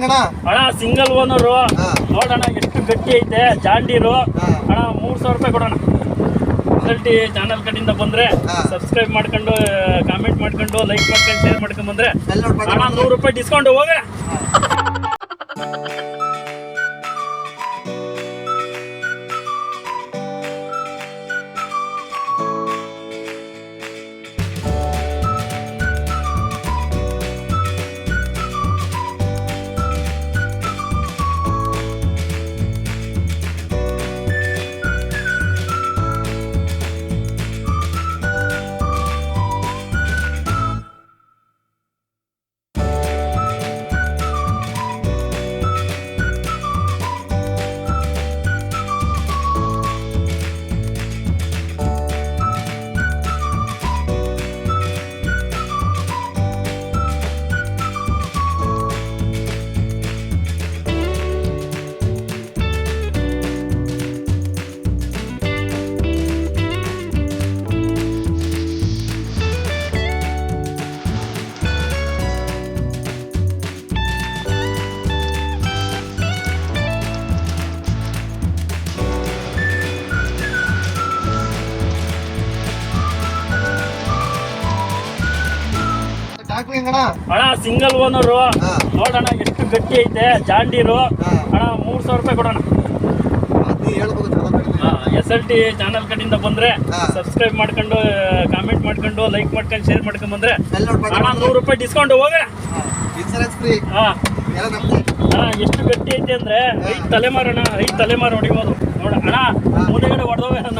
ಅಣ್ಣ single owner ನೋಡೋಣ ಎಷ್ಟು ಗಟ್ಟಿ ಐತೆ ಜಾಂಡೀರು ಅಣ್ಣ 3,000 ರೂಪಾಯಿ ಕೊಡೋಣ. SLT ಚಾನಲ್ ಕಡೆಯಿಂದ ಬಂದ್ರೆ ಸಬ್ಸ್ಕ್ರೈಬ್ ಮಾಡ್ಕೊಂಡು ಕಾಮೆಂಟ್ ಮಾಡ್ಕೊಂಡು ಲೈಕ್ ಮಾಡ್ಕೊಂಡು ಶೇರ್ ಮಾಡ್ಕೊಂಡು ಬಂದ್ರೆ ಅಣ್ಣ 100 ರೂಪಾಯಿ ಡಿಸ್ಕೌಂಟ್ ಹೋಗೋಣ. ಅಣ್ಣ ಸಿಂಗಲ್ ಓನರು ನೋಡೋಣ ಎಷ್ಟು ಗಟ್ಟಿ ಐತೆ ಜಾಂಡೀರು ಅಣ್ಣ 3,000 ರೂಪಾಯಿ ಕೊಡೋಣ. SLT ಚಾನಲ್ ಕಡೆಯಿಂದ ಬಂದ್ರೆ ಸಬ್ಸ್ಕ್ರೈಬ್ ಮಾಡ್ಕೊಂಡು ಕಾಮೆಂಟ್ ಮಾಡ್ಕೊಂಡು ಲೈಕ್ ಮಾಡ್ಕೊಂಡು ಶೇರ್ ಮಾಡ್ಕೊಂಡು ಬಂದ್ರೆ ಅಣ್ಣ 100 ರೂಪಾಯಿ ಡಿಸ್ಕೌಂಟ್ ಹೋಗೋಣ. ಎಷ್ಟು ಗಟ್ಟಿ ಐತೆ ಅಂದ್ರೆ 5 ತಲೆಮಾರು ಅಣ್ಣ, 5 ತಲೆಮಾರು ಹೊಡಿಬೋದು ನೋಡ ಅಣ್ಣ. ಮುಂದೆಗಡೆ ಹೊಡೆದವೆ ಅಣ್ಣ,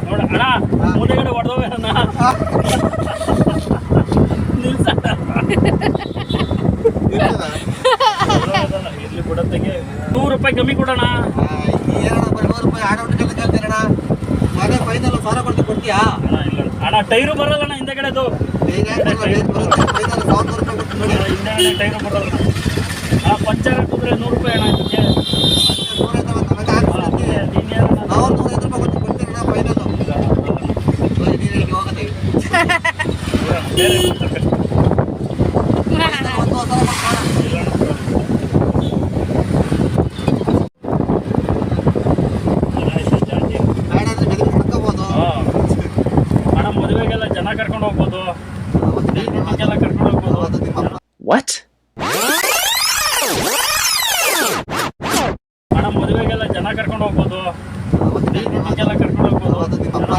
ನೋಡ ಅಣ್ಣ ಮುಂದೆಗಡೆ ಹೊಡೆದವೆ ಅಣ್ಣ. ಇರ್ಲಿ ಬಿಡತ್ತೆಗೆ 100 ರೂಪಾಯಿ ಕಮ್ಮಿ ಕೊಡೋಣ. ಅಣ್ಣ ಟೈರು ಬರಲ್ಲ ಹಿಂದೆಗಡೆದು, ಹಿಂದೆಗಡೆ ಟೈರು ಬರಲ್ಲ. ಪಂಚರ್ ಹಾಕಿದ್ರೆ 100 ರೂಪಾಯಿ ಅಣ್ಣ. ಮದುವೆಗೆಲ್ಲ ಜನ ಕರ್ಕೊಂಡು ಹೋಗ್ಬೋದು, ಎಲ್ಲ ಕರ್ಕೊಂಡು ಹೋಗ್ಬೋದು. ಅಣ್ಣ ಮದುವೆಗೆಲ್ಲ ಜನ ಕರ್ಕೊಂಡು ಹೋಗ್ಬೋದು, ಎಲ್ಲ ಕರ್ಕೊಂಡು ಹೋಗ್ಬೋದು.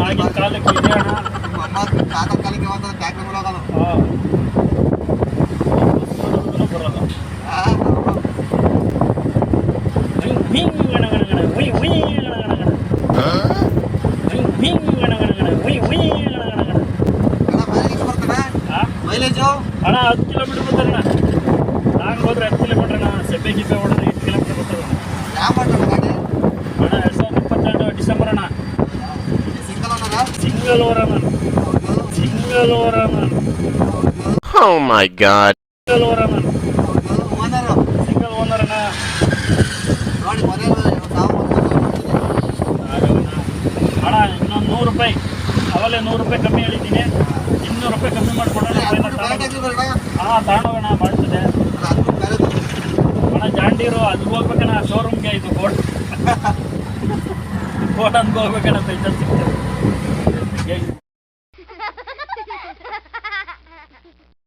ಆಗಿನ ಕಾಲಕ್ಕೆ ಇದೆ ಅಣ್ಣ. ಅಣ್ಣ 10 ಕಿಲೋಮೀಟರ್ ಬರ್ತಾರೆ ಅಣ್ಣ. ನಾನು ಹೋದ್ರೆ 10 ಕಿಲೋಮೀಟರ್ ಅಣ್ಣ. ಸೆಬ್ಬೆ ಗಿಬ್ಬೆ ಹೊಡೆದ್ರೆ 8 ಕಿಲೋಮೀಟರ್ ಬರ್ತಾರೆ ಅಣ್ಣ. 2022 ಡಿಸೆಂಬರ್ ಅಣ್ಣ. ಸಿಂಗಲ್ ಓವರ್ ಅಣ್ಣ. ಸಿಂಗಲ್ ಓವರ್ ಅಣ್ಣ. Oh my God. Single over ಅಣ್ಣ. ಸಿಂಗಲ್ ಓನರ್ ಅಣ್ಣ. ಅಣ್ಣ ಇನ್ನೊಂದು 100 ರೂಪಾಯಿ, ಅವಲೇ 100 ರೂಪಾಯಿ ಕಮ್ಮಿ ಹೇಳಿದ್ದೀನಿ. 200 ರೂಪಾಯಿ ಕಮ್ಮಿ ಮಾಡಿಕೊಡೋಣ. ತಗೊಂಡೋಗೋಣ ಮಾಡ್ತದೆ ಅಣ್ಣ. ಜಾಂಡೀರು ಅಲ್ಲಿಗೆ ಹೋಗ್ಬೇಕಣ್ಣ, ಶೋರೂಮ್ಗೆ. ಇದು ಗೋಲ್ಡನ್ಗೆ ಹೋಗ್ಬೇಕಣ್ಣ, ಪೈಸಲ್ ಸಿಗ್ತದೆ.